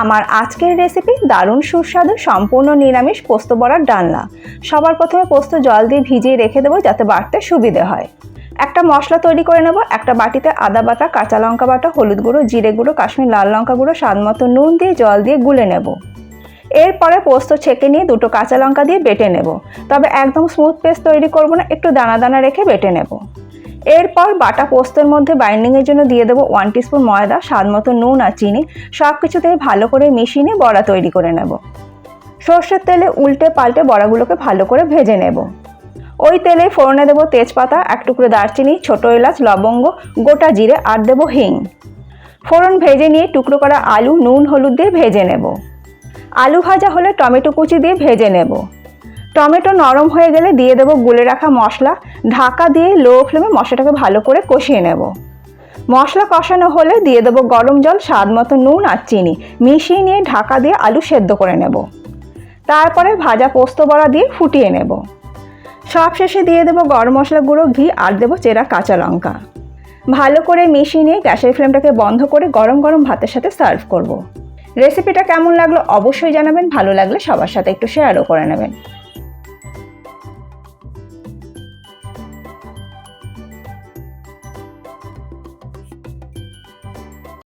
আমার আজকের রেসিপি দারুণ সুস্বাদু সম্পূর্ণ নিরামিষ পোস্ত বড়ার ডালনা। সবার প্রথমে পোস্ত জল দিয়ে ভিজিয়ে রেখে দেবো যাতে বাটতে সুবিধে হয়। একটা মশলা তৈরি করে নেব। একটা বাটিতে আদা বাটা, কাঁচা লঙ্কা বাটা, হলুদ গুঁড়ো, জিরে গুঁড়ো, কাশ্মীর লাল লঙ্কা গুঁড়ো, স্বাদ মতো নুন দিয়ে জল দিয়ে গুলে নেব। এরপরে পোস্ত ছেঁকে নিয়ে দুটো কাঁচা লঙ্কা দিয়ে বেটে নেব। তবে একদম স্মুথ পেস্ট তৈরি করব না, একটু দানা দানা রেখে বেটে নেব। এরপর বাটা পোস্তের মধ্যে বাইন্ডিংয়ের জন্য দিয়ে দেবো 1 টিস্পুন ময়দা, স্বাদ মতো নুন আর চিনি। সব কিছুতে ভালো করে মিশিয়ে নিয়ে বড়া তৈরি করে নেব। সর্ষের তেলে উল্টে পাল্টে বড়াগুলোকে ভালো করে ভেজে নেব। ওই তেলে ফোড়নে দেবো তেজপাতা, এক টুকরো দারচিনি, ছোটো এলাচ, লবঙ্গ, গোটা জিরে আর দেবো হিং। ফোড়ন ভেজে নিয়ে টুকরো করা আলু নুন হলুদ দিয়ে ভেজে নেব। আলু ভাজা হলে টমেটো কুচি দিয়ে ভেজে নেব। টমেটো নরম হয়ে গেলে দিয়ে দেবো গুলে রাখা মশলা। ঢাকা দিয়ে লো ফ্লেমে মশলাটাকে ভালো করে কষিয়ে নেব। মশলা কষানো হলে দিয়ে দেবো গরম জল, স্বাদ মতো নুন আর চিনি। মিশিয়ে নিয়ে ঢাকা দিয়ে আলু সেদ্ধ করে নেব। তারপরে ভাজা পোস্ত বড়া দিয়ে ফুটিয়ে নেব। সবশেষে দিয়ে দেবো গরম মশলা গুঁড়ো, ঘি আর দেবো চেরা কাঁচা লঙ্কা। ভালো করে মিশিয়ে নিয়ে গ্যাসের ফ্লেমটাকে বন্ধ করে গরম গরম ভাতের সাথে সার্ভ করব। রেসিপিটা কেমন লাগলো অবশ্যই জানাবেন। ভালো লাগলে সবার সাথে একটু শেয়ারও করে নেবেন।